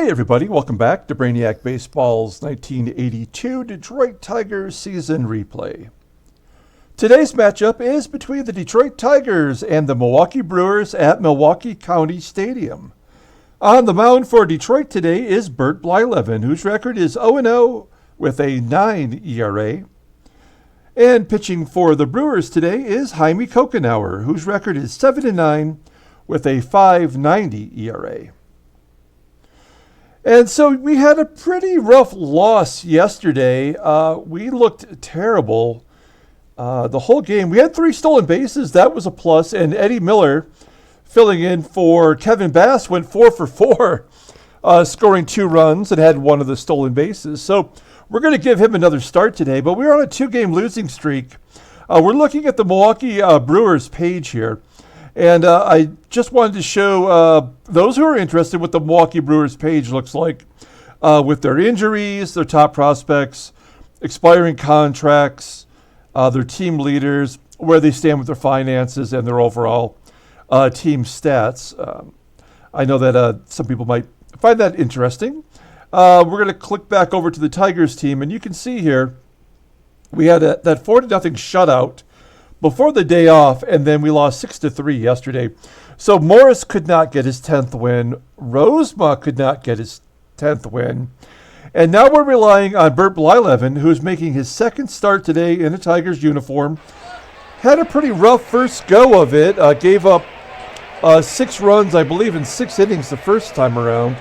everybody, welcome back to Brainiac Baseball's 1982 Detroit Tigers season replay. Today's matchup is between the Detroit Tigers and the Milwaukee Brewers at Milwaukee County Stadium. On the mound for Detroit today is Burt Blylevin, whose record is 0-0 with a 9 ERA. And pitching for the Brewers today is Jaime Coconut, whose record is 7-9 with a 5.90 ERA. And so we had a pretty rough loss yesterday. We looked terrible the whole game. We had 3 stolen bases. That was a plus. And Eddie Miller, filling in for Kevin Bass, went 4 for 4, scoring 2 runs and had one of the stolen bases. So we're going to give him another start today. But we're on a 2-game losing streak. We're looking at the Milwaukee Brewers page here. And I just wanted to show those who are interested what the Milwaukee Brewers page looks like with their injuries, their top prospects, expiring contracts, their team leaders, where they stand with their finances, and their overall team stats. I know that some people might find that interesting. We're going to click back over to the Tigers team, and you can see here we had that 4-0 shutout before the day off, and then we lost 6-3 yesterday. So Morris could not get his 10th win. Rozema could not get his 10th win. And now we're relying on Burt Blylevin, who's making his second start today in a Tigers uniform. Had a pretty rough first go of it. Gave up 6 runs, I believe, in 6 innings the first time around.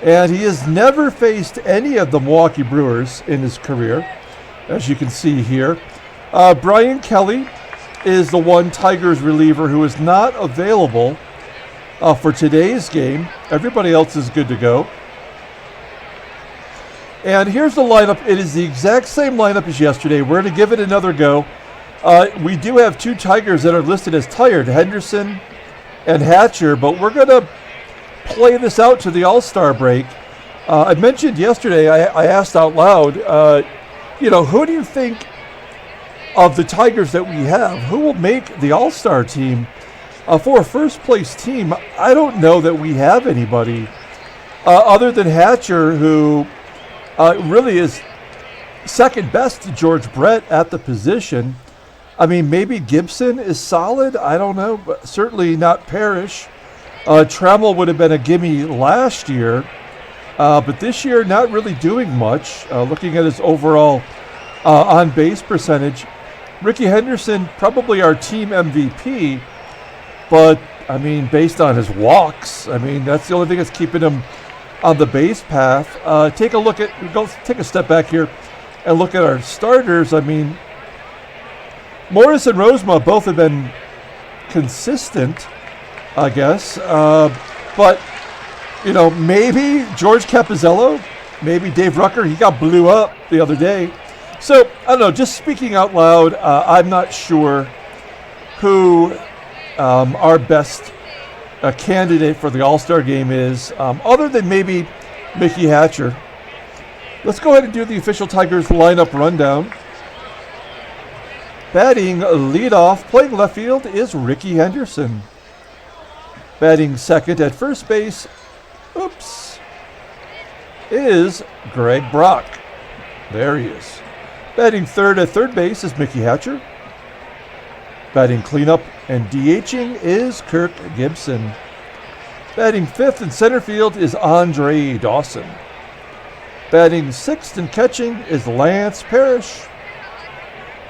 And he has never faced any of the Milwaukee Brewers in his career, as you can see here. Brian Kelly is the one Tigers reliever who is not available for today's game. Everybody else is good to go. And here's the lineup. It is the exact same lineup as yesterday. We're going to give it another go. We do have 2 Tigers that are listed as tired, Henderson and Hatcher, but we're going to play this out to the All-Star break. I mentioned yesterday, I asked out loud, who do you think of the Tigers that we have, who will make the All-Star team? For a first-place team, I don't know that we have anybody other than Hatcher, who really is second best to George Brett at the position. I mean, maybe Gibson is solid. I don't know, but certainly not Parrish. Trammell would have been a gimme last year, but this year not really doing much. Looking at his overall on-base percentage, Rickey Henderson, probably our team MVP, but, I mean, based on his walks, I mean, that's the only thing that's keeping him on the base path. Take a step back here and look at our starters. I mean, Morris and Rozema both have been consistent, I guess, but, maybe George Capizzello, maybe Dave Rucker, he got blew up the other day. So, I don't know, just speaking out loud, I'm not sure who our best candidate for the All-Star game is, other than maybe Mickey Hatcher. Let's go ahead and do the official Tigers lineup rundown. Batting leadoff, playing left field, is Rickey Henderson. Batting second at first base, is Greg Brock. There he is. Batting third at third base is Mickey Hatcher. Batting cleanup and DHing is Kirk Gibson. Batting fifth in center field is Andre Dawson. Batting sixth and catching is Lance Parrish.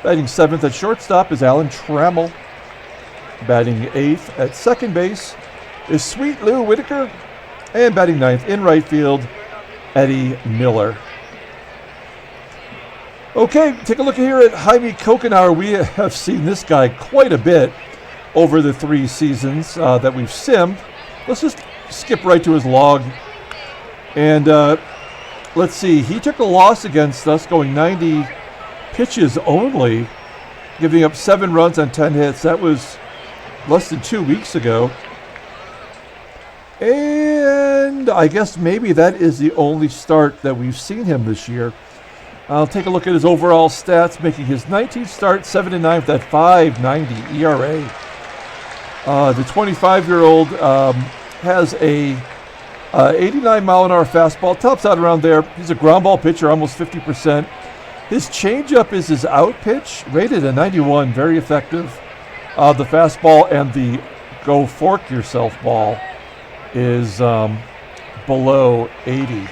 Batting seventh at shortstop is Alan Trammell. Batting eighth at second base is Sweet Lou Whitaker. And batting ninth in right field, Eddie Miller. Okay, take a look here at Jaime Coconut. We have seen this guy quite a bit over the 3 seasons that we've simmed. Let's just skip right to his log. And let's see, he took a loss against us, going 90 pitches only, giving up 7 runs on 10 hits. That was less than 2 weeks ago. And I guess maybe that is the only start that we've seen him this year. I'll take a look at his overall stats, making his 19th start, 7-9 with that 5.90 ERA. The 25-year-old has a 89 mile an hour fastball, tops out around there. He's a ground ball pitcher, almost 50%. His changeup is his out pitch, rated a 91, very effective. The fastball and the go fork yourself ball is below 80.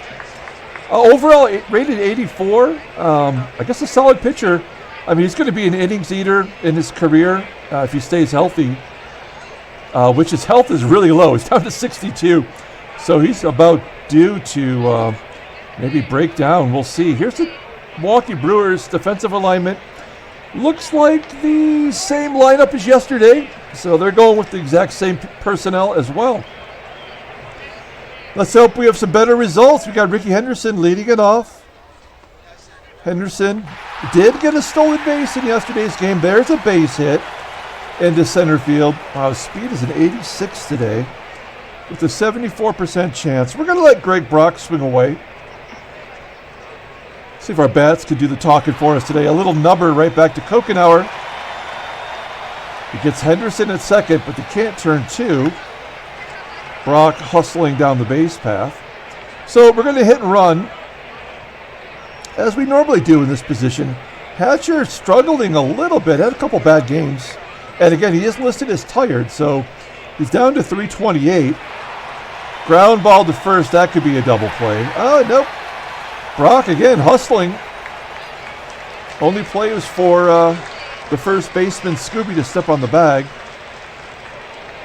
Overall, rated 84. I guess a solid pitcher. I mean, he's going to be an innings eater in his career if he stays healthy, which his health is really low. He's down to 62. So he's about due to maybe break down. We'll see. Here's the Milwaukee Brewers defensive alignment. Looks like the same lineup as yesterday. So they're going with the exact same personnel as well. Let's hope we have some better results. We got Rickey Henderson leading it off. Henderson did get a stolen base in yesterday's game. There's a base hit into center field. Wow, his speed is an 86 today with a 74% chance. We're going to let Greg Brock swing away. See if our bats can do the talking for us today. A little nubber right back to Cocanower. He gets Henderson at second, but they can't turn two. Brock hustling down the base path. So we're going to hit and run, as we normally do in this position. Hatcher struggling a little bit, had a couple bad games. And again, he is listed as tired, so he's down to 328. Ground ball to first, that could be a double play. Oh, nope. Brock again hustling. Only play was for the first baseman, Skube, to step on the bag.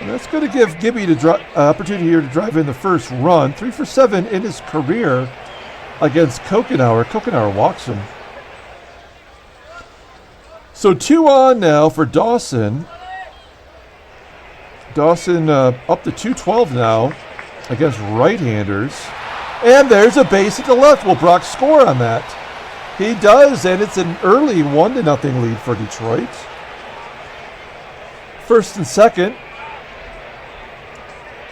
And that's going to give Gibby the opportunity here to drive in the first run. 3 for 7 in his career against Cocanower. Cocanower walks him. So 2 on now for Dawson. Dawson up to 212 now against right-handers. And there's a base at the left. Will Brock score on that? He does, and it's an early 1-0 lead for Detroit. First and second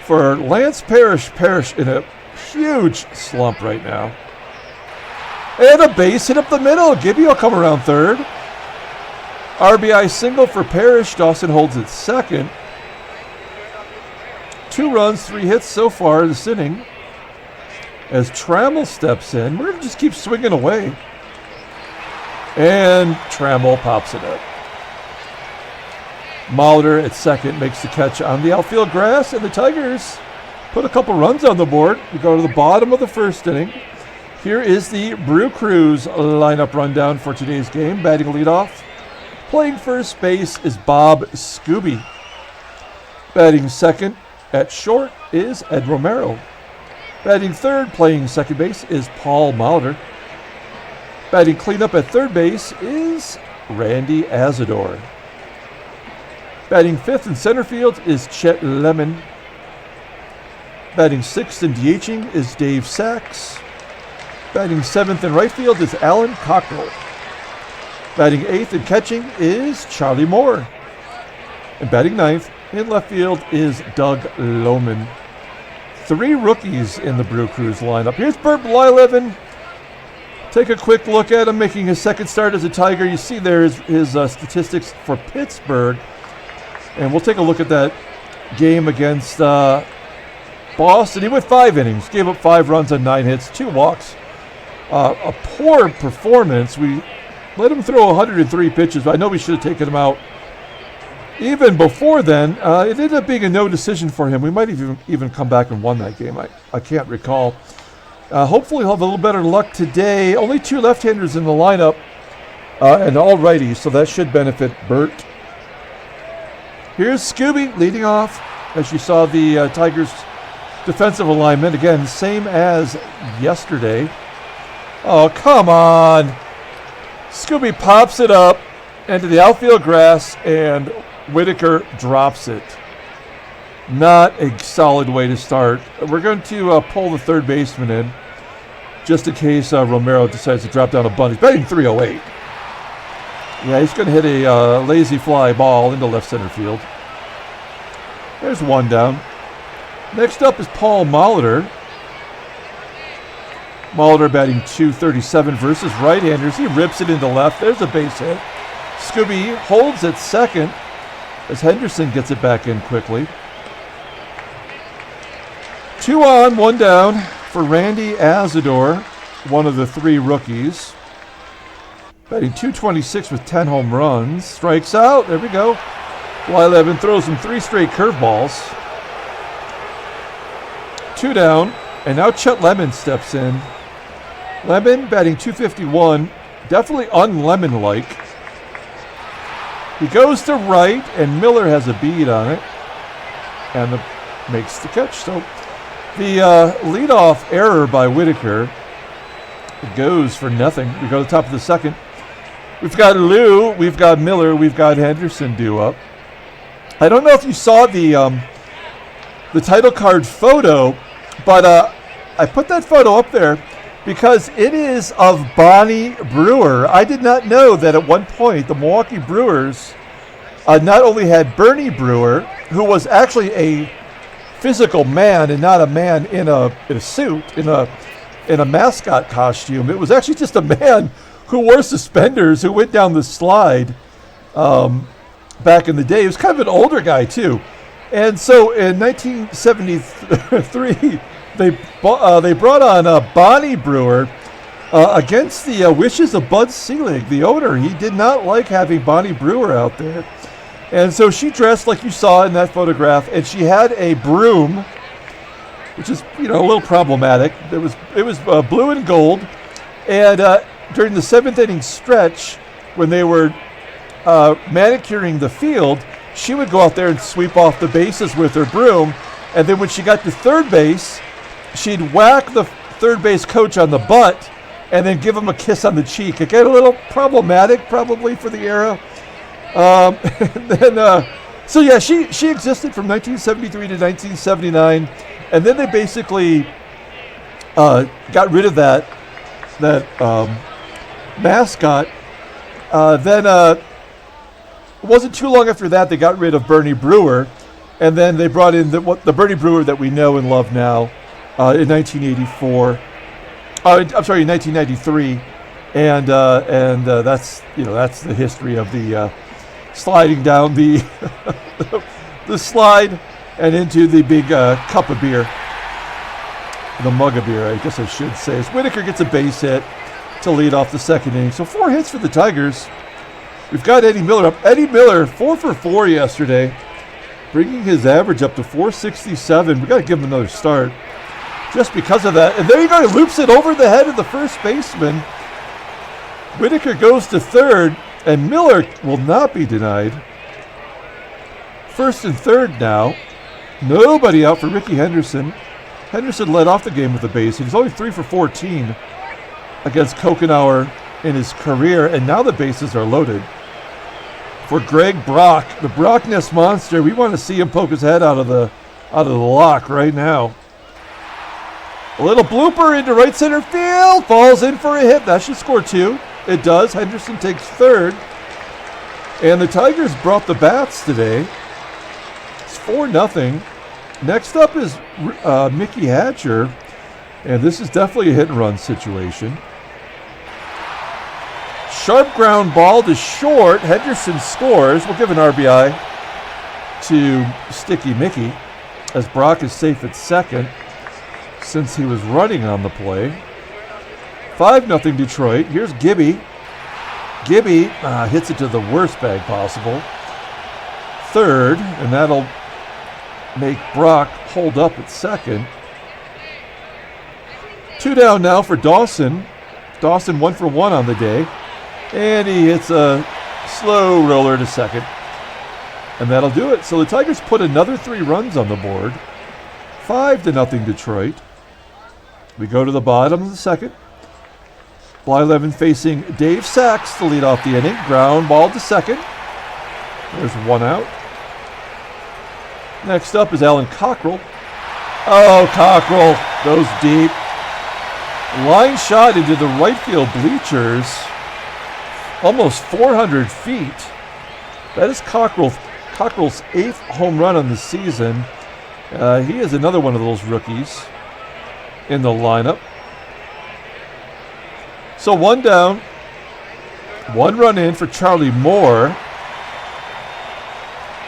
for Lance Parrish. Parrish in a huge slump right now. And a base hit up the middle. Gibby will come around third. RBI single for Parrish. Dawson holds it second. 2 runs, 3 hits so far this inning. As Trammell steps in, we're going to just keep swinging away. And Trammell pops it up. Molitor at second makes the catch on the outfield grass, and the Tigers put a couple runs on the board. We go to the bottom of the first inning. Here is the Brew Crews lineup rundown for today's game. Batting leadoff, playing first base is Bob Skube. Batting second at short is Ed Romero. Batting third, playing second base, is Paul Molitor. Batting cleanup at third base is Randy Asadoor. Batting fifth in center field is Chet Loman. Batting sixth and DHing is Dave Sachs. Batting seventh in right field is Alan Cockrell. Batting eighth and catching is Charlie Moore. And batting ninth in left field is Doug Loman. 3 rookies in the Brew Crews lineup. Here's Burt Blylevin. Take a quick look at him making his second start as a Tiger. You see there his statistics for Pittsburgh. And we'll take a look at that game against Boston. He went 5 innings, gave up 5 runs on 9 hits, 2 walks. A poor performance. We let him throw 103 pitches, but I know we should have taken him out even before then. It ended up being a no decision for him. We might have even come back and won that game. I can't recall. Hopefully he'll have a little better luck today. Only 2 left-handers in the lineup and all righties, so that should benefit Bert. Here's Skube leading off. As you saw, the Tigers' defensive alignment, again, same as yesterday. Oh, come on. Skube pops it up into the outfield grass, and Whitaker drops it. Not a solid way to start. We're going to pull the third baseman in just in case Romero decides to drop down a bunt. He's batting 308. Yeah, he's going to hit a lazy fly ball into left center field. There's 1 down. Next up is Paul Molitor. Molitor batting .237 versus right-handers. He rips it into left. There's a base hit. Skube holds at second as Henderson gets it back in quickly. 2 on, 1 down for Randy Asadoor, one of the 3 rookies. Batting .226 with 10 home runs. Strikes out. There we go. Blyleven throws him 3 straight curveballs. 2 down. And now Chet Lemon steps in. Lemon batting .251. Definitely un-Lemon-like. He goes to right, and Miller has a bead on it. And makes the catch. So the leadoff error by Whitaker goes for nothing. We go to the top of the second. We've got Lou, we've got Miller, we've got Henderson due up. I don't know if you saw the title card photo, but I put that photo up there because it is of Bonnie Brewer. I did not know that at one point the Milwaukee Brewers not only had Bernie Brewer, who was actually a physical man and not a man in a suit, in a mascot costume. It was actually just a man who wore suspenders, who went down the slide back in the day. He was kind of an older guy, too. And so in 1973, they brought on Bonnie Brewer against the wishes of Bud Selig, the owner. He did not like having Bonnie Brewer out there. And so she dressed like you saw in that photograph, and she had a broom, which is, a little problematic. It was blue and gold. And during the 7th inning stretch, when they were manicuring the field, she would go out there and sweep off the bases with her broom. And then when she got to third base, she'd whack the third base coach on the butt and then give him a kiss on the cheek. Again, a little problematic probably for the era. So yeah, she existed from 1973 to 1979. And then they basically got rid of that mascot. Then it wasn't too long after that they got rid of Bernie Brewer, and then they brought in the Bernie Brewer that we know and love now in 1984. I'm sorry, in 1993, and that's the history of the sliding down the the slide and into the big cup of beer. The mug of beer, I guess I should say. As Whitaker gets a base hit to lead off the second inning. So 4 hits for the Tigers. We've got Eddie Miller up. Eddie Miller, 4 for 4 yesterday, bringing his average up to 467. We got to give him another start just because of that. And there you go. He loops it over the head of the first baseman. Whitaker goes to third, and Miller will not be denied. First and third now. Nobody out for Rickey Henderson. Henderson led off the game with a base hit. He's only 3 for 14 against Cocanower in his career, and now the bases are loaded. For Greg Brock, the Brock Nest monster, we want to see him poke his head out of the lock right now. A little blooper into right center field, falls in for a hit. That should score 2. It does. Henderson takes third, and the Tigers brought the bats today. It's 4-0. Next up is Mickey Hatcher, and this is definitely a hit-and-run situation. Sharp ground ball to short. Henderson scores. We'll give an RBI to Sticky Mickey as Brock is safe at second since he was running on the play. 5-0 Detroit. Here's Gibby. Gibby hits it to the worst bag possible. Third, and that'll make Brock hold up at second. 2 down now for Dawson. Dawson 1 for 1 on the day. And he hits a slow roller to second. And that'll do it. So the Tigers put another 3 runs on the board. 5-0 Detroit. We go to the bottom of the second. Blyleven facing Dave Sachs to lead off the inning. Ground ball to second. There's 1 out. Next up is Alan Cockrell. Oh, Cockrell goes deep. Line shot into the right field bleachers. Almost 400 feet. That is Cockrell's 8th home run on the season. He is another one of those rookies in the lineup. So 1 down. 1 run in for Charlie Moore.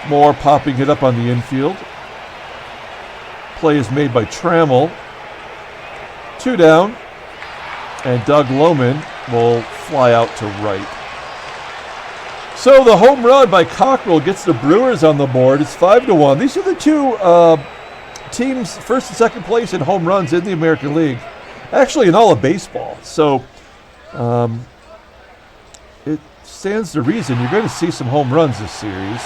Moore popping it up on the infield. Play is made by Trammell. 2 down. And Doug Loman will fly out to right. So the home run by Cockrell gets the Brewers on the board. It's 5-1. These are the two teams, first and second place in home runs in the American League. Actually, in all of baseball. So it stands to reason you're going to see some home runs this series.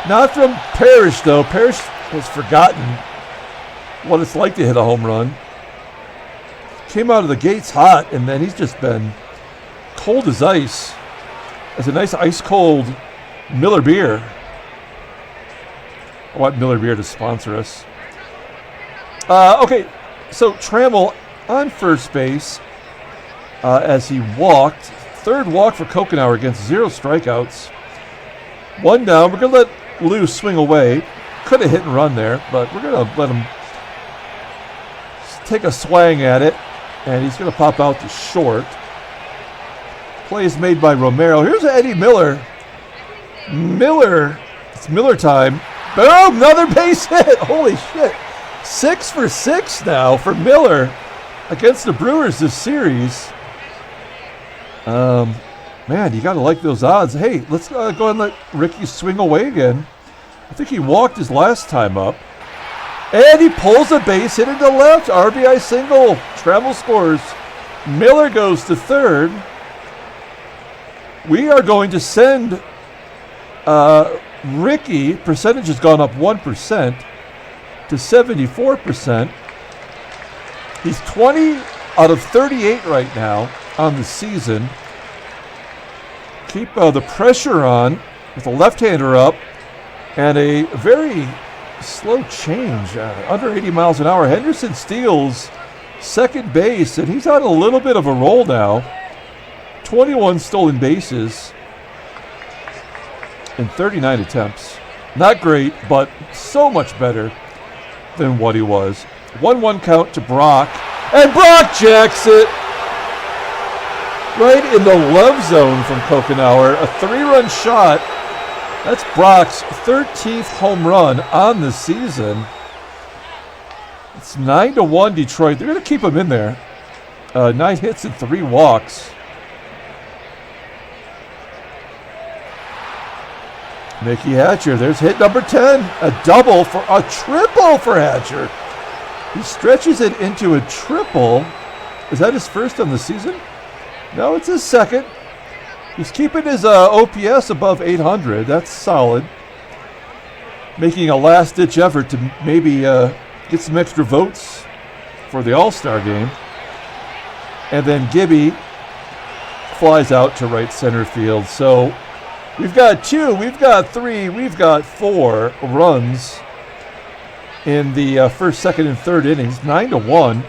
Not from Parrish, though. Parrish has forgotten what it's like to hit a home run. Came out of the gates hot, and then he's just been cold as ice. It's a nice ice-cold Miller beer. I want Miller beer to sponsor us. Okay, so Trammell on first base as he walked. Third walk for Cocanower against 0 strikeouts. 1 down. We're going to let Lou swing away. Could have hit and run there, but we're going to let him take a swing at it. And he's going to pop out to short. Play is made by Romero. Here's Eddie Miller. It's Miller time. Boom, another base hit. Holy shit. 6 for 6 now for Miller against the Brewers this series. Man, you got to like those odds. Hey, let's go and let Rickey swing away again. I think he walked his last time up. And he pulls a base hit into left. RBI single. Trammell scores. Miller goes to third. We are going to send Rickey. Percentage has gone up 1% to 74%. He's 20 out of 38 right now on the season. Keep the pressure on with the left-hander up and a very slow change, under 80 miles an hour. Henderson steals second base, and he's on a little bit of a roll now. 21 stolen bases in 39 attempts. Not great, but so much better than what he was. 1-1 count to Brock, and Brock jacks it right in the love zone from Cocanower. A 3-run shot. That's Brock's 13th home run on the season. It's 9-1 Detroit. They're going to keep him in there. 9 hits and 3 walks. Mickey Hatcher, there's hit number 10. A triple for Hatcher. He stretches it into a triple. Is that his first on the season? No, it's his second. He's keeping his OPS above 800. That's solid. Making a last-ditch effort to maybe get some extra votes for the All-Star game. And then Gibby flies out to right center field. So we've got 2, we've got 3, we've got 4 runs in the first, second, and third innings. 9-1.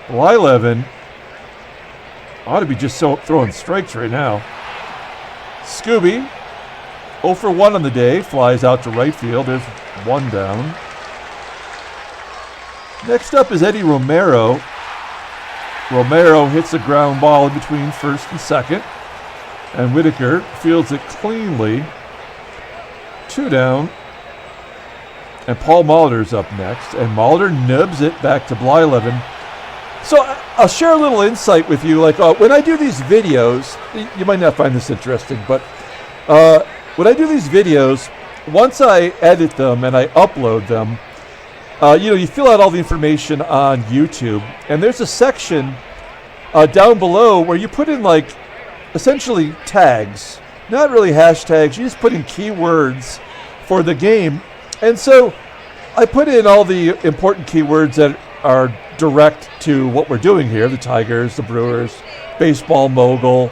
Blyleven ought to be just throwing strikes right now. Skube, 0 for 1 on the day, flies out to right field. There's 1 down. Next up is Eddie Romero. Romero hits a ground ball in between first and second. And Whitaker fields it cleanly. 2 down. And Paul Molitor's up next. And Molitor nubs it back to Blyleven. So I'll share a little insight with you. Like when I do these videos, you might not find this interesting, but when I do these videos, once I edit them and I upload them, you fill out all the information on YouTube, and there's a section down below where you put in like essentially tags, not really hashtags. You just put in keywords for the game, and so I put in all the important keywords that are direct to what we're doing here, the Tigers, the Brewers, baseball, Mogul.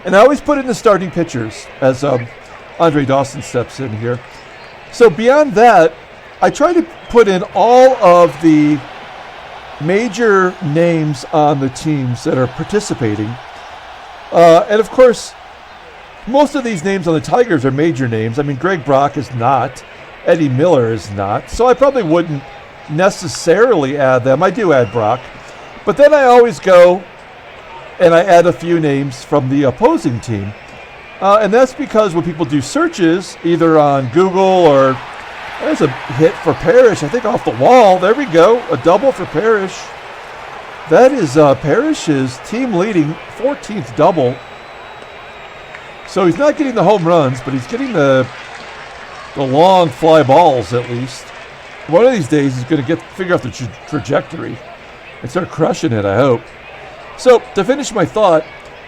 And I always put in the starting pitchers as Andre Dawson steps in here. So beyond that, I try to put in all of the major names on the teams that are participating. And of course, most of these names on the Tigers are major names. I mean, Greg Brock is not. Eddie Miller is not. So I probably wouldn't necessarily add them. I do add Brock. But then I always go and I add a few names from the opposing team. And that's because when people do searches, either on Google or There's a hit for Parrish, I think off the wall. There we go. A double for Parrish. That is Parrish's team-leading 14th double. So he's not getting the home runs, but he's getting the long fly balls at least. One of these days he's going to figure out the trajectory and start crushing it, I hope. So to finish my thought,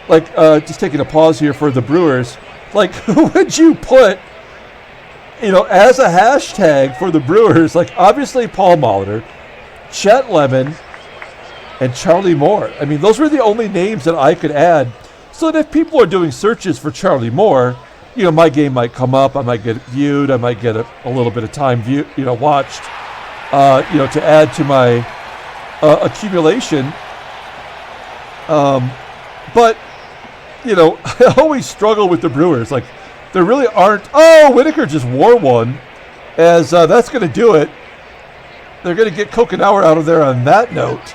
like just taking a pause here for the Brewers, like who would you put, as a hashtag for the Brewers? Like obviously Paul Molitor, Chet Lemon, and Charlie Moore. I mean, those were the only names that I could add. So that if people are doing searches for Charlie Moore, my game might come up. I might get viewed. I might get a little bit of time watched. To add to my accumulation. But I always struggle with the Brewers. Like there really aren't. Oh, Whitaker just wore one. As that's going to do it. They're going to get Cocanower out of there on that note.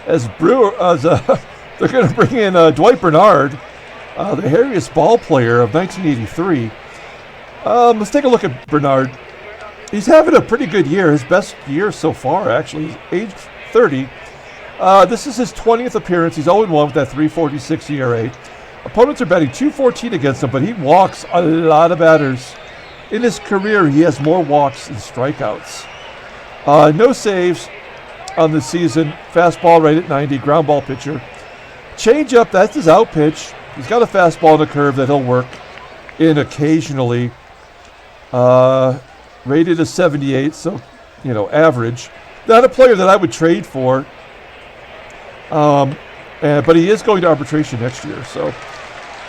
They're going to bring in Dwight Bernard, the hairiest ball player of 1983. Let's take a look at Bernard. He's having a pretty good year, his best year so far, actually. He's age 30. This is his 20th appearance. He's 0-1 with that 3.46 ERA. Opponents are batting .214 against him, but he walks a lot of batters. In his career, he has more walks than strikeouts. No saves on the season. Fastball right at 90, ground ball pitcher. Changeup, that's his out pitch. He's got a fastball and a curve that he'll work in occasionally. Rated a 78, so, average. Not a player that I would trade for. But he is going to arbitration next year, so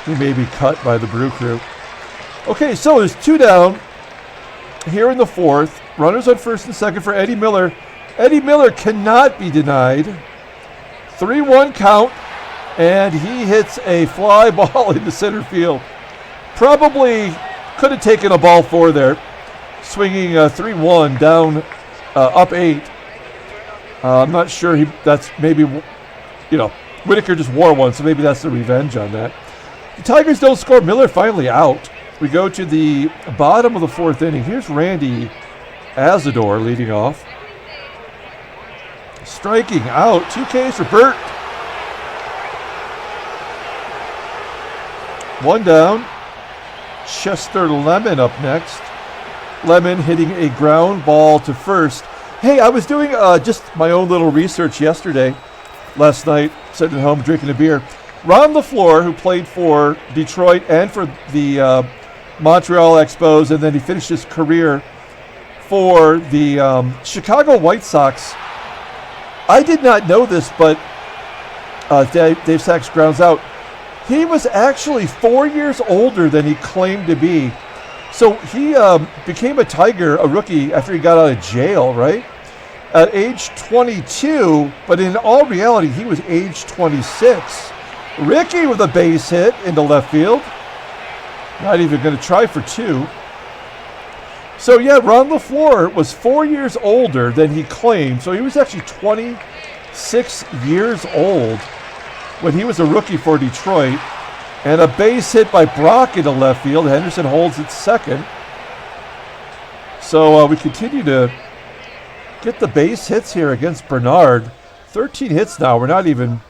he may be cut by the Brew Crew. Okay, so there's 2 down here in the 4th. Runners on first and second for Eddie Miller. Eddie Miller cannot be denied. 3-1 count, and he hits a fly ball into center field. Probably could have taken a ball 4 there. Swinging 3-1 down, up 8. I'm not sure that's maybe, Whitaker just wore one, so maybe that's the revenge on that. The Tigers don't score. Miller finally out. We go to the bottom of the 4th inning. Here's Randy Asadoor leading off. Striking out. 2 Ks for Bert. 1 down. Chester Lemon up next. Lemon hitting a ground ball to first. Hey, I was doing just my own little research last night, sitting at home drinking a beer. Ron LaFleur, who played for Detroit and for the Montreal Expos, and then he finished his career for the Chicago White Sox. I did not know this, but Dave Sachs grounds out. He was actually 4 years older than he claimed to be. So he became a Tiger, a rookie, after he got out of jail, right? At age 22, but in all reality, he was age 26. Rickey with a base hit into left field. Not even going to try for 2. So yeah, Ron LaFleur was 4 years older than he claimed. So he was actually 26 years old when he was a rookie for Detroit. And a base hit by Brock into left field. Henderson holds it second. So we continue to get the base hits here against Bernard. 13 hits now. Don't even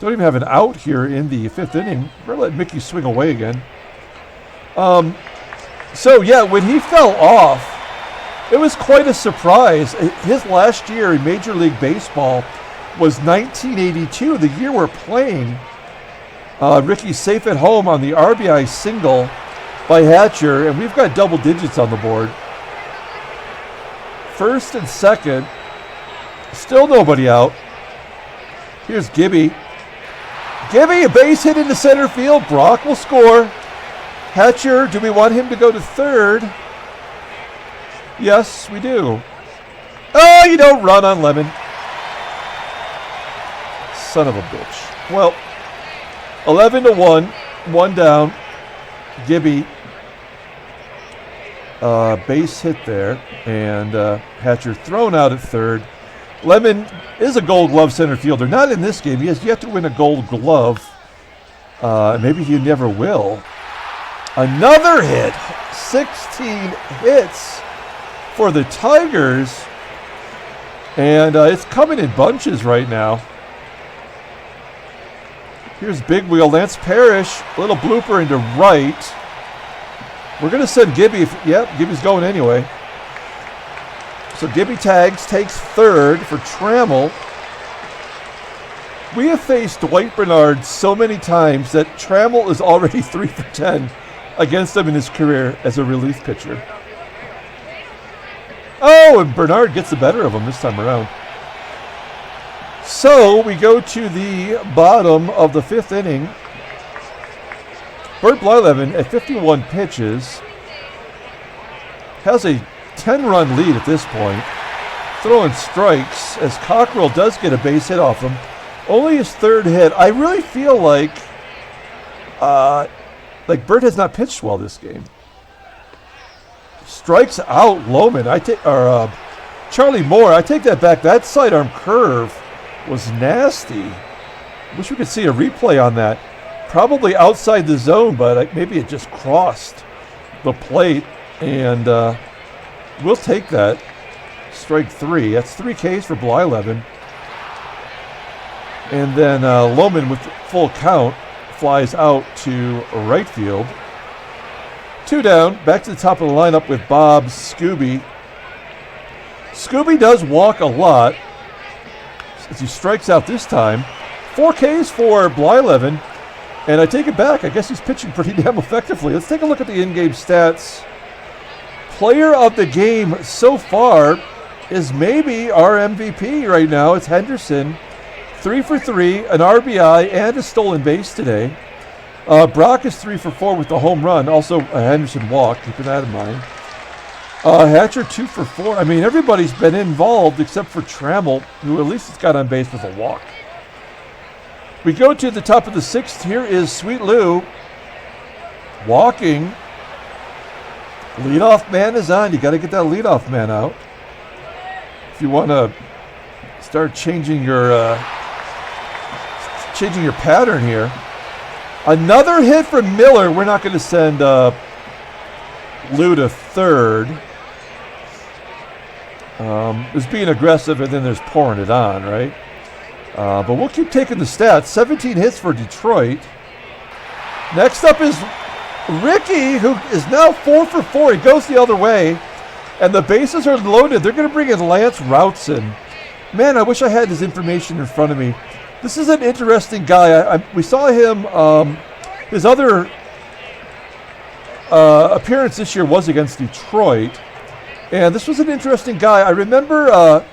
have an out here in the 5th inning. We're letting Mickey swing away again. So yeah, when he fell off, it was quite a surprise. His last year in Major League Baseball was 1982, the year we're playing. Rickey's safe at home on the RBI single by Hatcher, and we've got double digits on the board. First and second, still nobody out. Here's Gibby. Gibby, a base hit into center field. Brock will score. Hatcher, do we want him to go to third? Yes, we do. Oh, you don't run on Lemon. Son of a bitch. Well, 11-1, 1 down. Gibby, base hit there, and Hatcher thrown out at third. Lemon is a Gold Glove center fielder. Not in this game. He has yet to win a Gold Glove. Maybe he never will. Another hit. 16 hits for the Tigers. And it's coming in bunches right now. Here's Big Wheel, Lance Parrish, a little blooper into right. We're going to send Gibby. Yep, Gibby's going anyway. So Gibby tags, takes third for Trammell. We have faced Dwight Bernard so many times that Trammell is already 3 for 10 against him in his career as a relief pitcher. Oh, and Bernard gets the better of him this time around. So we go to the bottom of the 5th inning. Burt Blylevin at 51 pitches has a 10-run lead at this point. Throwing strikes as Cockrell does get a base hit off him. Only his 3rd hit. I really feel like Bert has not pitched well this game. Strikes out Loman. Charlie Moore. I take that back. That sidearm curve was nasty. Wish we could see a replay on that. Probably outside the zone, but maybe it just crossed the plate. And we'll take that. Strike 3. That's 3 Ks for Blyleven. And then Loman with full count flies out to right field. 2 down. Back to the top of the lineup with Bob Skube. Skube does walk a lot as he strikes out this time. 4 Ks for Blyleven. And I take it back. I guess he's pitching pretty damn effectively. Let's take a look at the in-game stats. Player of the game so far is maybe our MVP right now. It's Henderson. 3 for 3, an RBI, and a stolen base today. Brock is 3 for 4 with the home run. Also a Henderson walk, keeping that in mind. Hatcher 2 for 4. I mean, everybody's been involved except for Trammell, who at least has got on base with a walk. We go to the top of the 6th. Here is Sweet Lou walking. Leadoff man is on. You got to get that leadoff man out if you want to start changing your pattern here. Another hit from Miller. We're not going to send Lou to third. There's being aggressive, and then there's pouring it on, right? But we'll keep taking the stats. 17 hits for Detroit. Next up is Rickey, who is now 4 for 4. He goes the other way, and the bases are loaded. They're going to bring in Lance Routsen. Man, I wish I had his information in front of me. This is an interesting guy. We saw him, his other appearance this year was against Detroit, and this was an interesting guy. I remember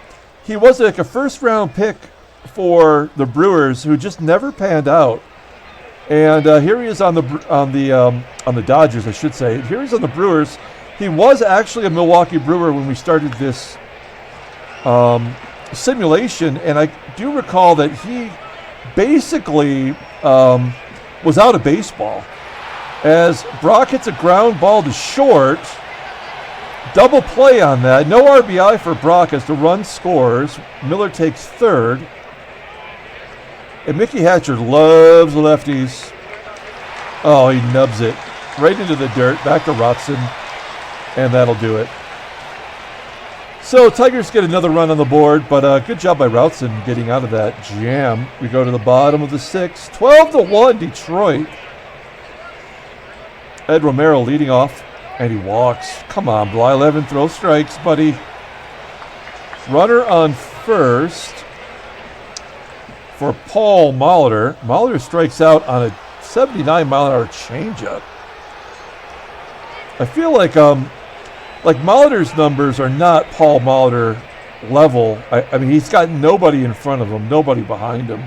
he was like a first-round pick for the Brewers who just never panned out. And here he is on the Dodgers, I should say. Here he's on the Brewers. He was actually a Milwaukee Brewer when we started this simulation, and I do recall that he basically was out of baseball. As Brock hits a ground ball to short, double play on that. No RBI for Brock as the run scores. Miller takes third. And Mickey Hatcher loves lefties. Oh, he nubs it right into the dirt. Back to Routsen. And that'll do it. So Tigers get another run on the board, but good job by Routsen getting out of that jam. We go to the bottom of the 6th. 12-1 Detroit. Ed Romero leading off, and he walks. Come on, Blyleven, throw strikes, buddy. Runner on first for Paul Molitor. Molitor strikes out on a 79-mile-an-hour changeup. I feel like Molitor's numbers are not Paul Molitor level. I mean, he's got nobody in front of him, nobody behind him.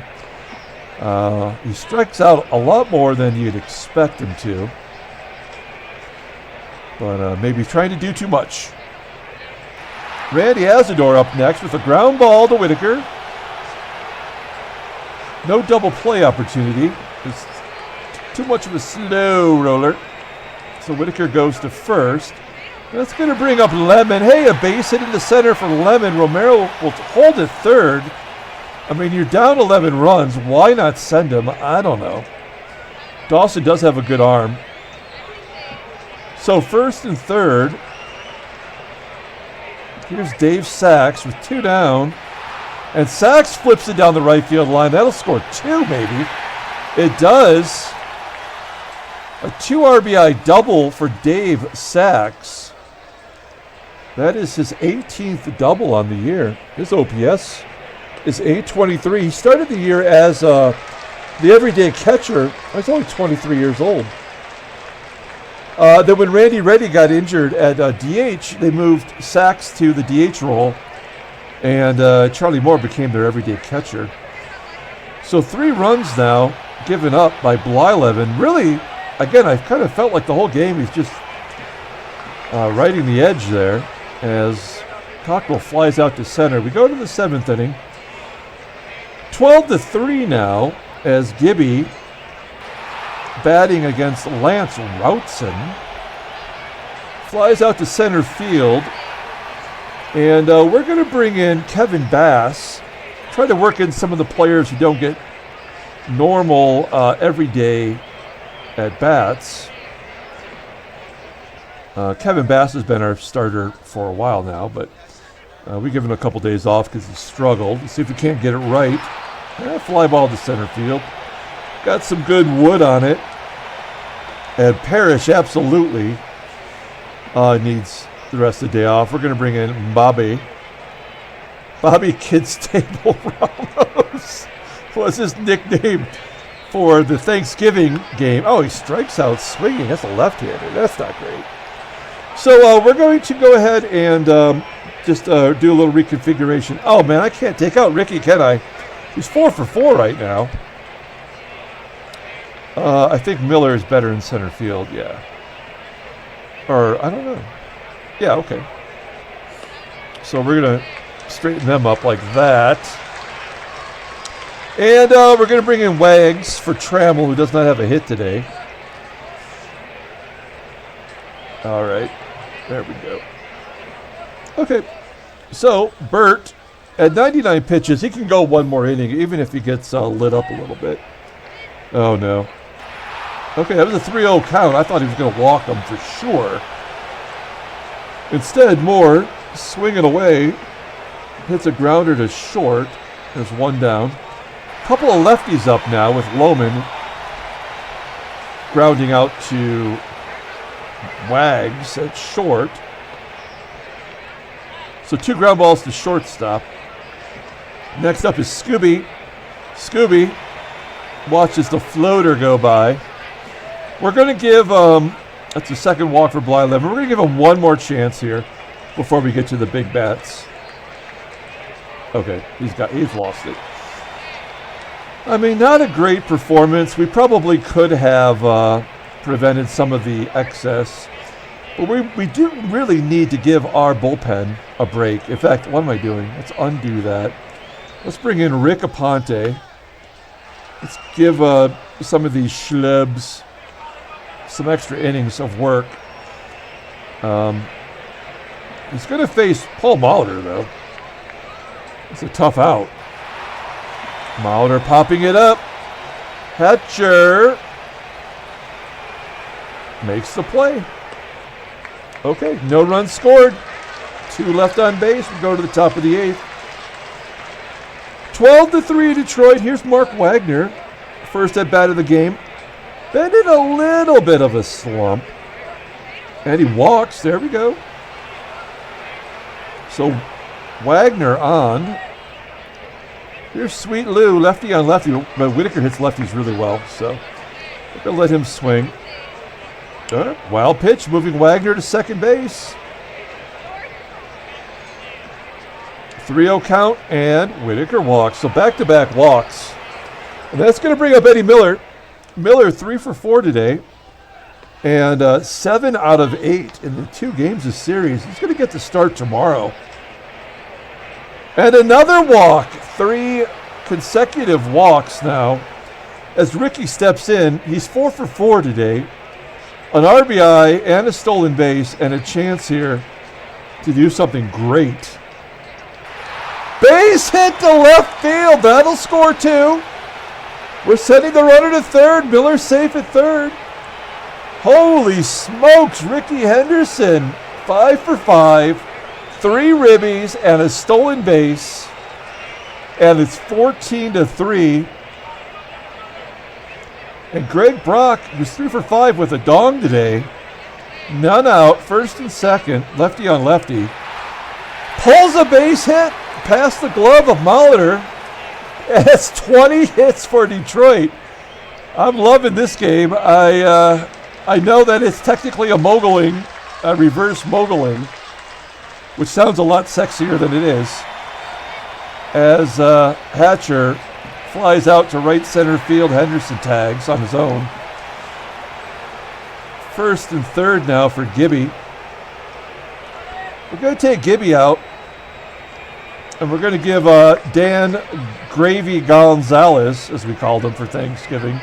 He strikes out a lot more than you'd expect him to. But maybe trying to do too much. Randy Asadoor up next with a ground ball to Whitaker. No double play opportunity. It's too much of a slow roller. So Whitaker goes to first. That's going to bring up Lemon. Hey, a base hit in the center for Lemon. Romero will hold it third. I mean, you're down 11 runs. Why not send him? I don't know. Dawson does have a good arm. So first and third. Here's Dave Sachs with 2 down. And Sachs flips it down the right field line. That'll score 2, maybe. It does. A 2 RBI double for Dave Sachs. That is his 18th double on the year. His OPS is 823. He started the year as the everyday catcher. He's only 23 years old. Then when Randy Reddy got injured at DH, they moved Sachs to the DH role, and Charlie Moore became their everyday catcher. So 3 runs now given up by Blyleven. Really, again, I kind of felt like the whole game he's just riding the edge there as Cockrell flies out to center. We go to the 7th inning. 12-3 now as Gibby, batting against Lance Routsen, flies out to center field. And we're going to bring in Kevin Bass, try to work in some of the players who don't get normal everyday at-bats. Kevin Bass has been our starter for a while now, but we give him a couple days off because he struggled. Let's see if we can't get it right. Fly ball to center field. Got some good wood on it. And Parrish absolutely needs the rest of the day off. We're going to bring in Bobby Kids Table Ramos was his nickname for the Thanksgiving game. Oh, he strikes out swinging. That's a left-hander. That's not great. So we're going to go ahead and just do a little reconfiguration. Oh, man, I can't take out Rickey, can I? He's 4 for 4 right now. I think Miller is better in center field, yeah. Or, I don't know. Yeah, okay. So we're going to straighten them up like that. And we're going to bring in Wags for Trammell, who does not have a hit today. All right. There we go. Okay. So, Bert, at 99 pitches, he can go one more inning, even if he gets lit up a little bit. Oh, no. Okay, that was a 3-0 count. I thought he was going to walk him for sure. Instead, Moore, swinging away, hits a grounder to short. There's 1 down. Couple of lefties up now with Loman grounding out to Wags at short. So 2 ground balls to shortstop. Next up is Skube. Skube watches the floater go by. We're going to give, that's the second walk for Blyleven. We're going to give him one more chance here before we get to the big bats. Okay, he's lost it. I mean, not a great performance. We probably could have prevented some of the excess. But we do really need to give our bullpen a break. In fact, what am I doing? Let's undo that. Let's bring in Rick Aponte. Let's give some of these schlubs some extra innings of work. He's going to face Paul Molitor, though. It's a tough out. Molitor popping it up. Hatcher makes the play. Okay, no runs scored. 2 left on base. We go to the top of the 8th. 12-3 Detroit. Here's Mark Wagner. First at bat of the game. Been in a little bit of a slump. And he walks. There we go. So Wagner on. Here's Sweet Lou, lefty on lefty. But Whitaker hits lefties really well. So we're going to let him swing. Wild pitch, moving Wagner to second base. 3-0 count, and Whitaker walks. So back-to-back walks. And that's going to bring up Eddie Miller. Miller 3 for 4 today. And 7 out of 8 in the 2 games of series. He's going to get the start tomorrow. And another walk. 3 consecutive walks now. As Rickey steps in, he's 4 for 4 today. An RBI and a stolen base and a chance here to do something great. Base hit to left field. That'll score 2. We're sending the runner to third. Miller safe at third. Holy smokes, Rickey Henderson. 5 for 5. 3 ribbies and a stolen base, and it's 14-3. And Greg Brock, who's 3 for 5 with a dong today, none out, first and second, lefty on lefty, pulls a base hit past the glove of Molitor, and it's 20 hits for Detroit. I'm loving this game. I know that it's technically a moguling, a reverse moguling, which sounds a lot sexier than it is, as Hatcher flies out to right center field. Henderson tags on his own. First and third now for Gibby. We're going to take Gibby out, and we're going to give Dan Gravy Gonzalez, as we called him for Thanksgiving,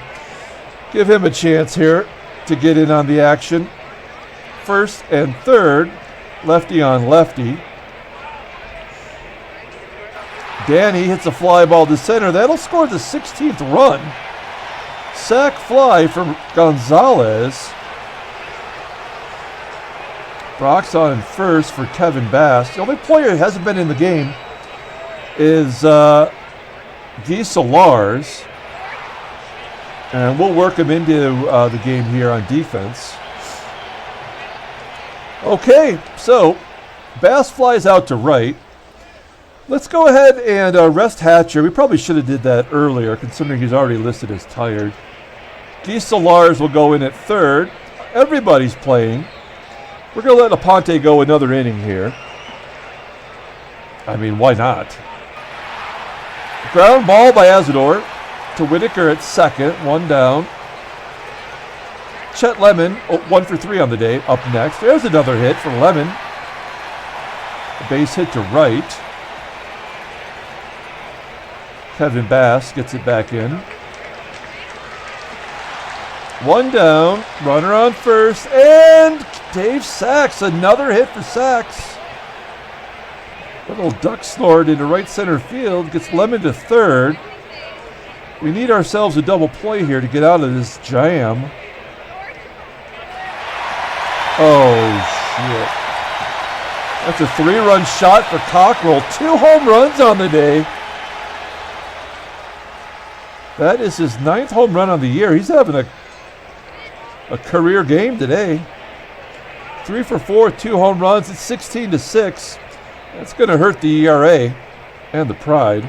give him a chance here to get in on the action. First and third, lefty on lefty. Danny hits a fly ball to center. That'll score the 16th run. Sac fly from Gonzalez. Brock's on first for Kevin Bass. The only player that hasn't been in the game is Guy Solars. And we'll work him into the game here on defense. Okay, so Bass flies out to right. Let's go ahead and rest Hatcher. We probably should have did that earlier, considering he's already listed as tired. Guy Solars will go in at third. Everybody's playing. We're going to let Aponte go another inning here. I mean, why not? Ground ball by Asadoor to Whitaker at second, 1 down. Chet Lemon, 1 for 3 on the day, up next. There's another hit for Lemon. A base hit to right. Kevin Bass gets it back in. 1 down, runner on first, and Dave Sachs, another hit for Sachs. Little duck snort into right center field, gets Lemon to third. We need ourselves a double play here to get out of this jam. Oh, shit. That's a 3-run shot for Cockrell. 2 home runs on the day. That is his 9th home run on the year. He's having a career game today. 3 for 4, 2 home runs. It's 16-6. That's going to hurt the ERA and the pride.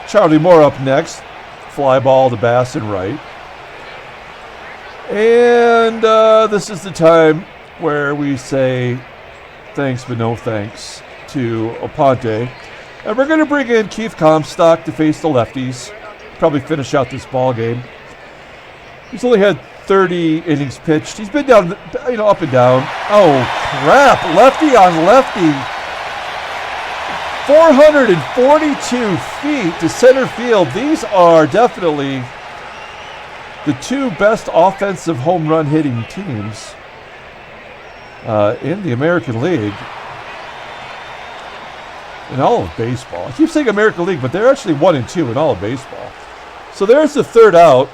Charlie Moore up next. Fly ball to Bass and right. And this is the time where we say thanks but no thanks to Aponte. And we're going to bring in Keith Comstock to face the lefties. Probably finish out this ball game. He's only had 30 innings pitched. He's been down, up and down. Oh, crap. Lefty on lefty. 442 feet to center field. These are definitely the 2 best offensive home run hitting teams in the American League. In all of baseball. I keep saying American League, but they're actually 1 and 2 in all of baseball. So there's the third out.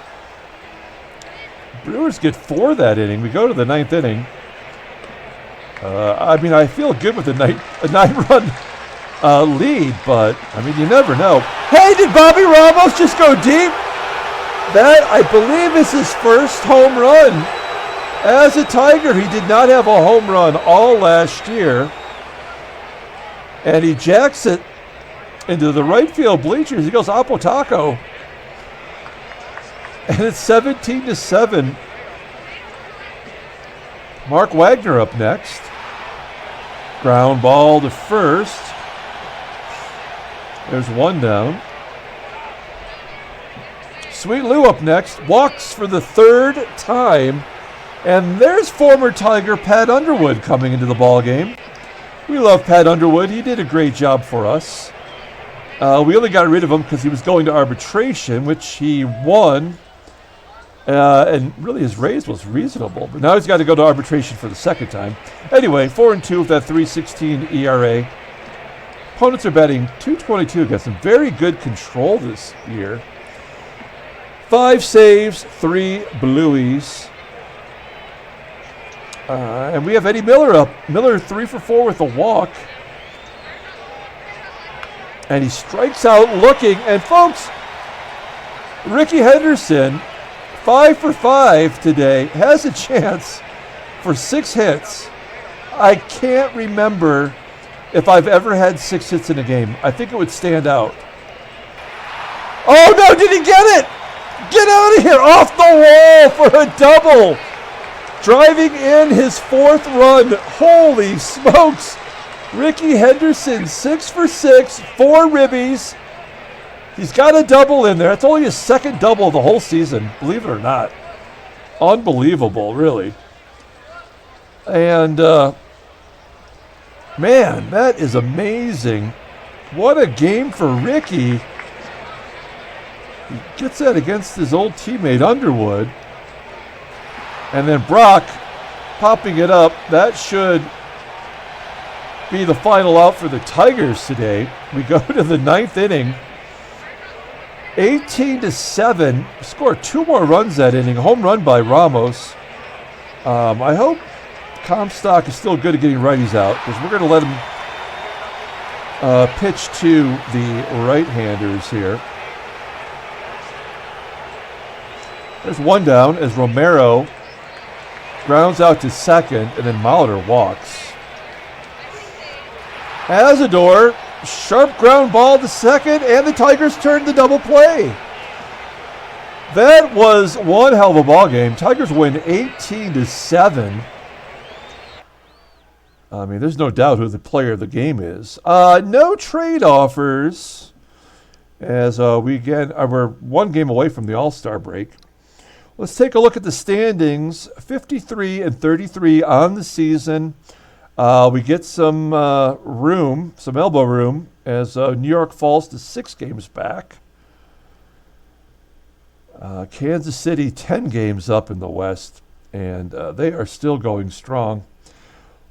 Brewers get 4 that inning. We go to the 9th inning. I feel good with a 9-run lead, but, you never know. Hey, did Bobby Ramos just go deep? That, I believe, is his first home run. As a Tiger, he did not have a home run all last year. And he jacks it into the right field bleachers. He goes Apotaco. And it's 17-7. Mark Wagner up next. Ground ball to first. There's 1 down. Sweet Lou up next. Walks for the 3rd time. And there's former Tiger Pat Underwood coming into the ball game. We love Pat Underwood. He did a great job for us. We only got rid of him because he was going to arbitration, which he won. And really his raise was reasonable. But now he's got to go to arbitration for the 2nd time. Anyway, 4-2 with that 3.16 ERA. Opponents are batting .222 against some very good control this year. 5 saves, 3 blueies. And we have Eddie Miller up. Miller 3 for 4 with a walk. And he strikes out looking. And folks, Rickey Henderson, 5 for 5 today, has a chance for 6 hits. I can't remember if I've ever had 6 hits in a game. I think it would stand out. Oh no, did he get it? Get out of here, off the wall for a double. Driving in his 4th run. Holy smokes. Rickey Henderson, 6 for 6, 4 ribbies. He's got a double in there. It's only his 2nd double of the whole season, believe it or not. Unbelievable, really. And, man, that is amazing. What a game for Rickey. He gets that against his old teammate Underwood. And then Brock popping it up. That should be the final out for the Tigers today. We go to the 9th inning. 18-7. Scored 2 more runs that inning. Home run by Ramos. I hope Comstock is still good at getting righties out, because we're going to let him pitch to the right-handers here. There's one down as Romero grounds out to second, and then Molitor walks. Asadoor, sharp ground ball to second, and the Tigers turn the double play. That was one hell of a ball game. Tigers win 18-7. I mean, there's no doubt who the player of the game is. No trade offers, as we're one game away from the All-Star break. Let's take a look at the standings. 53-33 on the season. We get some room, some elbow room, as New York falls to 6 games back. Kansas City 10 games up in the West, and they are still going strong.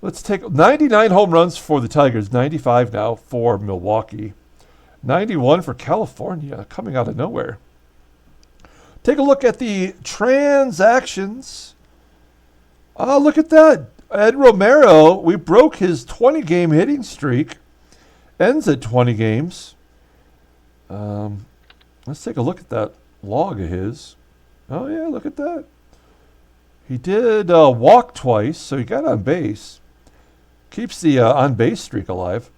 Let's take 99 home runs for the Tigers, 95 now for Milwaukee, 91 for California, coming out of nowhere. Take a look at the transactions. Oh, look at that. Ed Romero, we broke his 20-game hitting streak. Ends at 20 games. Let's take a look at that log of his. Oh, yeah, look at that. He did walk twice, so he got on base. Keeps the on-base streak alive,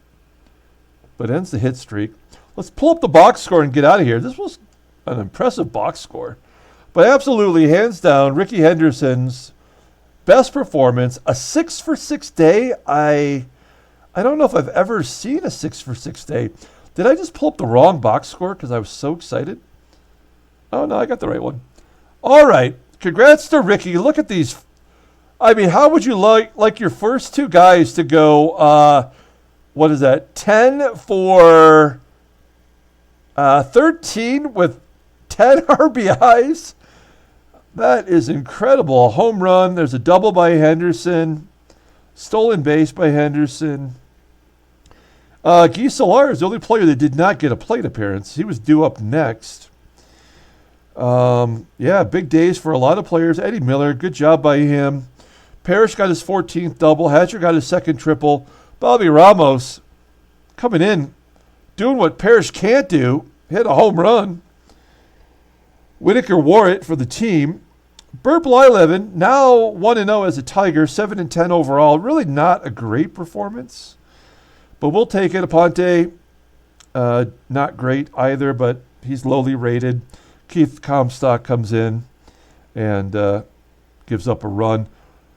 but ends the hit streak. Let's pull up the box score and get out of here. This was an impressive box score. But absolutely, hands down, Rickey Henderson's best performance. A 6 for 6 day. I don't know if I've ever seen a 6 for 6 day. Did I just pull up the wrong box score because I was so excited? Oh, no, I got the right one. All right. Congrats to Rickey. Look at these. I mean, how would you like your first 2 guys to go, what is that, 10 for 13 with 10 RBIs? That is incredible. A home run. There's a double by Henderson. Stolen base by Henderson. Guy Solar is the only player that did not get a plate appearance. He was due up next. Yeah, big days for a lot of players. Eddie Miller, good job by him. Parrish got his 14th double. Hatcher got his 2nd triple. Bobby Ramos coming in, doing what Parrish can't do, hit a home run. Whitaker wore it for the team. Burt Blylevin, now 1-0 as a Tiger, 7-10 overall. Really not a great performance, but we'll take it. Aponte, not great either, but he's lowly rated. Keith Comstock comes in and gives up a run.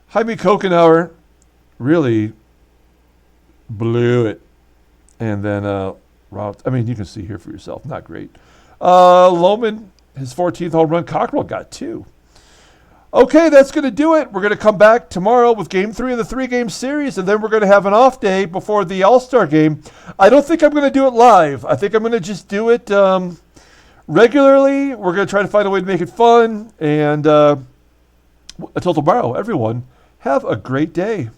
Jaime Coconut really blew it. And then, I mean, you can see here for yourself, not great. Loman, his 14th home run. Cockrell got 2. Okay, that's going to do it. We're going to come back tomorrow with Game 3 of the 3-game series, and then we're going to have an off day before the All-Star game. I don't think I'm going to do it live. I think I'm going to just do it regularly. We're going to try to find a way to make it fun. And until tomorrow, everyone, have a great day.